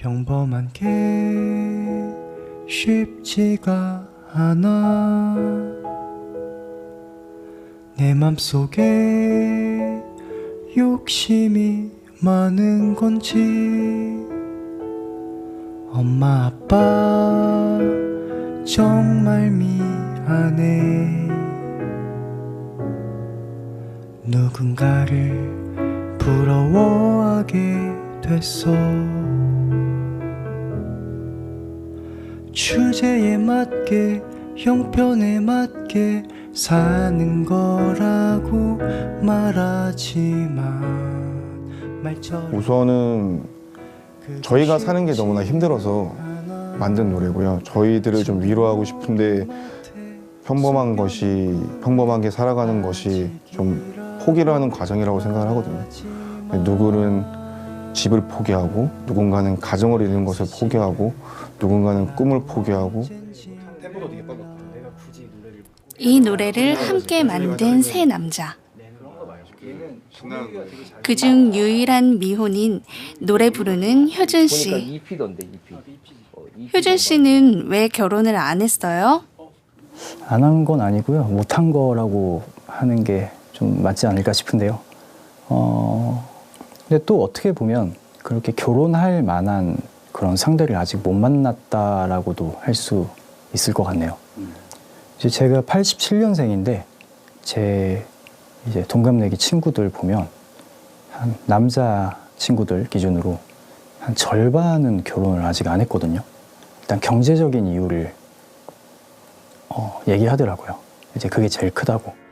평범한 게 쉽지가 않아. 내 맘속에 욕심이 많은 건지. 엄마 아빠 정말 미안해. 누군가를 부러워하게 됐어. 주제에 맞게 형편에 맞게 사는 거라고 말하지만 말처럼 우선은 저희가 사는 게 너무나 힘들어서 만든 노래고요. 저희들을 좀 위로하고 싶은데 평범하게 살아가는 것이 좀 포기를 하는 과정이라고 생각을 하거든요. 누구는 집을 포기하고, 누군가는 가정을 이루는 것을 포기하고, 누군가는 꿈을 포기하고. 이 노래를 함께 만든 세 남자. 그중 유일한 미혼인 노래 부르는 효준 씨. 효준 씨는 왜 결혼을 안 했어요? 안 한 건 아니고요. 못한 거라고 하는 게 좀 맞지 않을까 싶은데요. 근데 또 어떻게 보면 그렇게 결혼할 만한 그런 상대를 아직 못 만났다라고도 할 수 있을 것 같네요. 이제 제가 87년생인데 제 이제 동갑내기 친구들 보면 한 남자 친구들 기준으로 한 절반은 결혼을 아직 안 했거든요. 일단 경제적인 이유를 얘기하더라고요. 이제 그게 제일 크다고.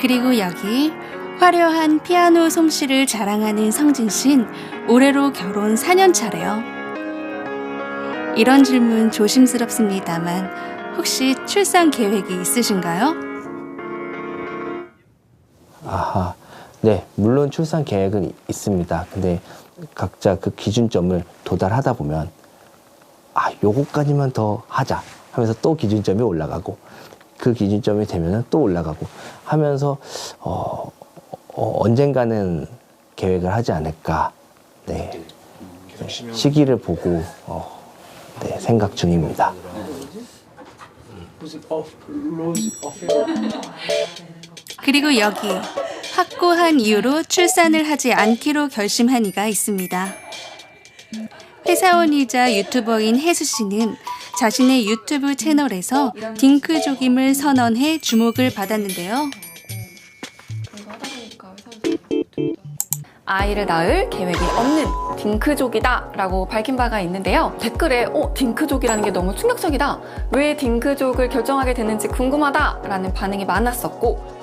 그리고 여기 화려한 피아노 솜씨를 자랑하는 성진 씨는 올해로 결혼 4년 차래요. 이런 질문 조심스럽습니다만 혹시 출산 계획이 있으신가요? 아하, 네, 물론 출산 계획은 있습니다. 근데 각자 그 기준점을 도달하다 보면 요거까지만 더 하자 하면서 또 기준점이 올라가고 그 기준점이 되면 또 올라가고 하면서 언젠가는 계획을 하지 않을까. 네, 시기를 보고 생각 중입니다. 그리고 여기 확고한 이유로 출산을 하지 않기로 결심한 이가 있습니다. 회사원이자 유튜버인 혜수 씨는 자신의 유튜브 채널에서 딩크족임을 선언해 주목을 받았는데요. 아이를 낳을 계획이 없는 딩크족이다 라고 밝힌 바가 있는데요. 댓글에 딩크족이라는 게 너무 충격적이다. 왜 딩크족을 결정하게 됐는지 궁금하다 라는 반응이 많았었고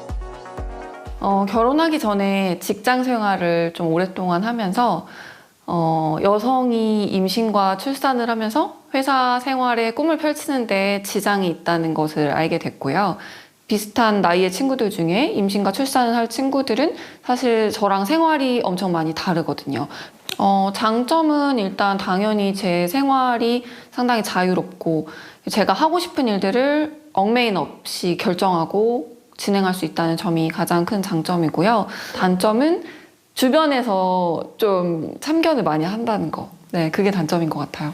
결혼하기 전에 직장 생활을 좀 오랫동안 하면서 여성이 임신과 출산을 하면서 회사 생활에 꿈을 펼치는데 지장이 있다는 것을 알게 됐고요. 비슷한 나이의 친구들 중에 임신과 출산을 할 친구들은 사실 저랑 생활이 엄청 많이 다르거든요. 장점은 일단 당연히 제 생활이 상당히 자유롭고 제가 하고 싶은 일들을 얽매인 없이 결정하고 진행할 수 있다는 점이 가장 큰 장점이고요. 단점은 주변에서 좀 참견을 많이 한다는 거. 네, 그게 단점인 것 같아요.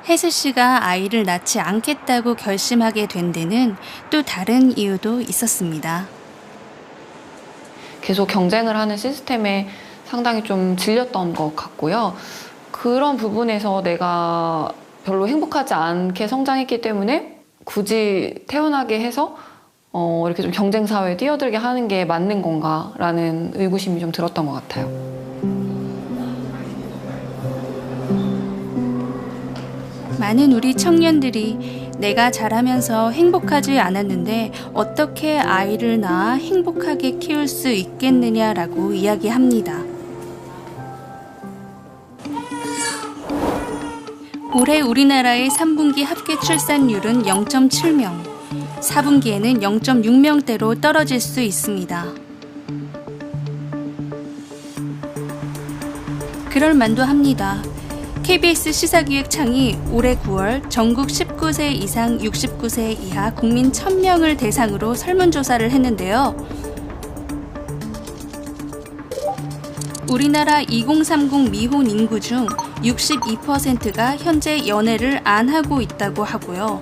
혜수 씨가 아이를 낳지 않겠다고 결심하게 된 데는 또 다른 이유도 있었습니다. 계속 경쟁을 하는 시스템에 상당히 좀 질렸던 것 같고요. 그런 부분에서 내가 별로 행복하지 않게 성장했기 때문에 굳이 태어나게 해서 이렇게 좀 경쟁 사회에 뛰어들게 하는 게 맞는 건가라는 의구심이 좀 들었던 것 같아요. 많은 우리 청년들이 내가 자라면서 행복하지 않았는데 어떻게 아이를 낳아 행복하게 키울 수 있겠느냐라고 이야기합니다. 올해 우리나라의 3분기 합계 출산율은 0.7명, 4분기에는 0.6명대로 떨어질 수 있습니다. 그럴 만도 합니다. KBS 시사기획창이 올해 9월 전국 19세 이상 69세 이하 국민 1000명을 대상으로 설문조사를 했는데요. 우리나라 2030 미혼 인구 중 62%가 현재 연애를 안 하고 있다고 하고요.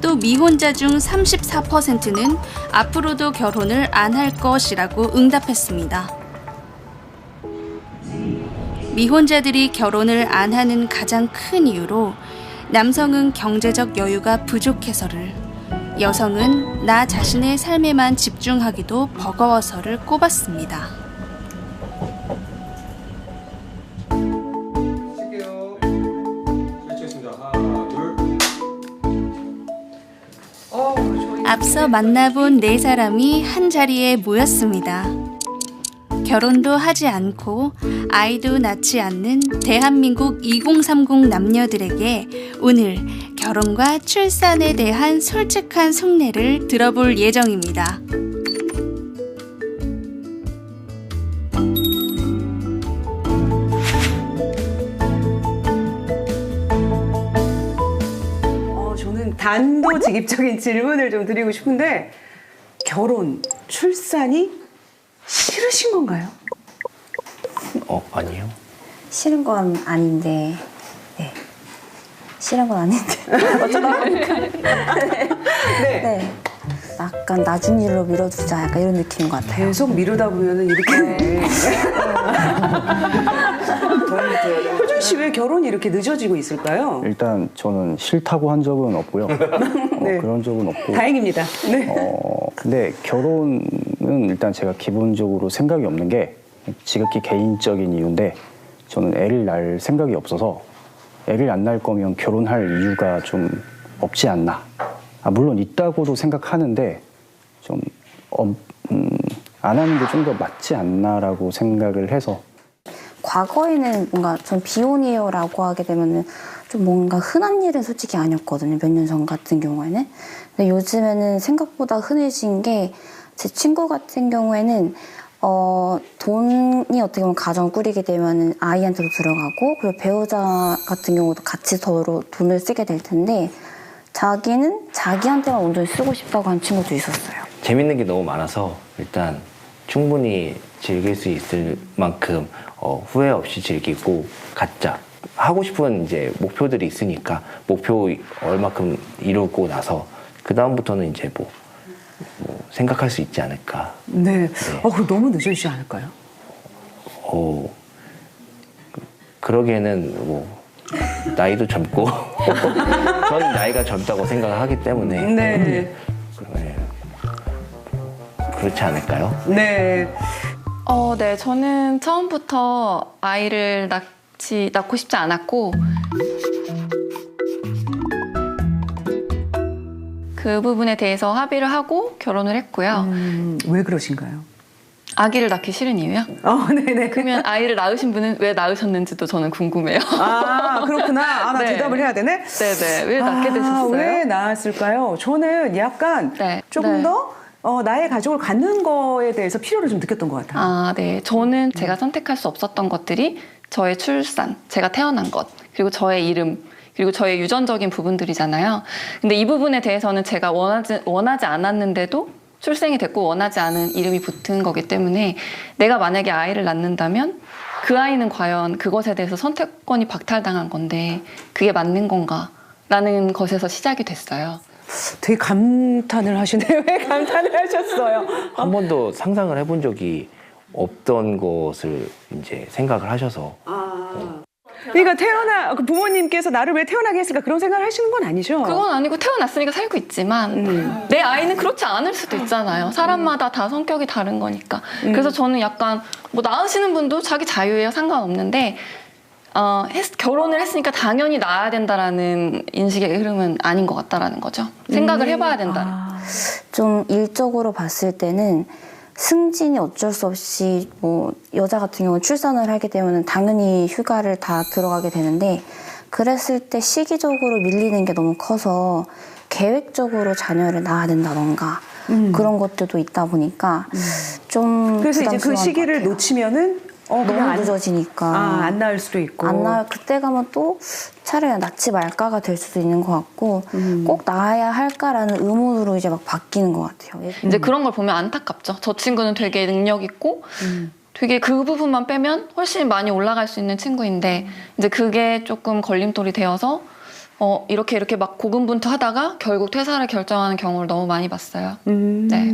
또 미혼자 중 34%는 앞으로도 결혼을 안 할 것이라고 응답했습니다. 미혼자들이 결혼을 안 하는 가장 큰 이유로 남성은 경제적 여유가 부족해서를, 여성은 나 자신의 삶에만 집중하기도 버거워서를 꼽았습니다. 앞서 만나본 네 사람이 한 자리에 모였습니다. 결혼도 하지 않고 아이도 낳지 않는 대한민국 2030 남녀들에게 오늘 결혼과 출산에 대한 솔직한 속내를 들어볼 예정입니다. 저는 단도직입적인 질문을 좀 드리고 싶은데, 결혼, 출산이 싫으신 건가요? 아니요. 싫은 건 아닌데, 네. 싫은 건 아닌데. 어쩌다 보니까. 네. 약간 나중 일로 미뤄두자, 약간 이런 느낌인 것 같아요. 계속 미루다 보면은 이렇게. 효준 씨 왜 결혼이 이렇게 늦어지고 있을까요? 일단 저는 싫다고 한 적은 없고요. 네. 그런 적은 없고. 다행입니다. 네. 근데 결혼은 일단 제가 기본적으로 생각이 없는 게 지극히 개인적인 이유인데, 저는 애를 낳을 생각이 없어서 애를 안 낳을 거면 결혼할 이유가 좀 없지 않나. 물론 있다고도 생각하는데 좀 안 하는 게 좀 더 맞지 않나라고 생각을 해서. 과거에는 뭔가 전 비혼이에요라고 하게 되면은 좀 뭔가 흔한 일은 솔직히 아니었거든요. 몇 년 전 같은 경우에는. 근데 요즘에는 생각보다 흔해진 게, 제 친구 같은 경우에는 돈이 어떻게 보면 가정을 꾸리게 되면 아이한테도 들어가고, 그리고 배우자 같은 경우도 같이 서로 돈을 쓰게 될 텐데, 자기는 자기한테만 온전히 쓰고 싶다고 한 친구도 있었어요. 재밌는 게 너무 많아서 일단 충분히 즐길 수 있을 만큼 후회 없이 즐기고 갖자. 하고 싶은 이제 목표들이 있으니까 목표 얼마큼 이루고 나서 그 다음부터는 이제 뭐 생각할 수 있지 않을까. 네. 그거 너무 늦어지지 않을까요? 그러기에는 뭐 나이도 젊고 전 나이가 젊다고 생각을 하기 때문에 네. 그렇지 않을까요? 네. 네, 저는 처음부터 아이를 낳고 싶지 않았고, 그 부분에 대해서 합의를 하고 결혼을 했고요. 왜 그러신가요? 아기를 낳기 싫은 이유요? 네네. 그러면 아이를 낳으신 분은 왜 낳으셨는지도 저는 궁금해요. 그렇구나. 나 네. 대답을 해야 되네? 네네. 왜 낳게 되셨어요? 왜 낳았을까요? 저는 약간 조금 더 나의 가족을 갖는 거에 대해서 필요를 좀 느꼈던 것 같아요. 네. 저는 제가 선택할 수 없었던 것들이 저의 출산, 제가 태어난 것, 그리고 저의 이름, 그리고 저의 유전적인 부분들이잖아요. 근데 이 부분에 대해서는 제가 원하지 않았는데도 출생이 됐고 원하지 않은 이름이 붙은 거기 때문에, 내가 만약에 아이를 낳는다면 그 아이는 과연 그것에 대해서 선택권이 박탈당한 건데 그게 맞는 건가? 라는 것에서 시작이 됐어요. 되게 감탄을 하시네요. 왜 감탄을 하셨어요? 한 번도 상상을 해본 적이 없던 것을 이제 생각을 하셔서. 그러니까 부모님께서 나를 왜 태어나게 했을까, 그런 생각을 하시는 건 아니죠? 그건 아니고 태어났으니까 살고 있지만 내 아이는 그렇지 않을 수도 있잖아요. 사람마다 다 성격이 다른 거니까. 그래서 저는 약간 뭐 낳으시는 분도 자기 자유예요. 상관없는데 결혼을 했으니까 당연히 낳아야 된다라는 인식의 흐름은 아닌 것 같다라는 거죠. 생각을 해봐야 된다. 좀 일적으로 봤을 때는 승진이 어쩔 수 없이, 뭐 여자 같은 경우는 출산을 하게 되면 당연히 휴가를 다 들어가게 되는데, 그랬을 때 시기적으로 밀리는 게 너무 커서 계획적으로 자녀를 낳아야 된다던가 그런 것들도 있다 보니까 좀 그래서 이제 그 부담스러운 것 시기를 같아요. 놓치면은 너무 늦어지니까. 안 나을 수도 있고. 안 나을 그때 가면 또 차라리 낳지 말까가 될 수도 있는 것 같고 꼭 낳아야 할까라는 의문으로 이제 막 바뀌는 것 같아요. 이제 그런 걸 보면 안타깝죠. 저 친구는 되게 능력 있고 되게 그 부분만 빼면 훨씬 많이 올라갈 수 있는 친구인데 이제 그게 조금 걸림돌이 되어서 이렇게 막 고군분투하다가 결국 퇴사를 결정하는 경우를 너무 많이 봤어요. 네.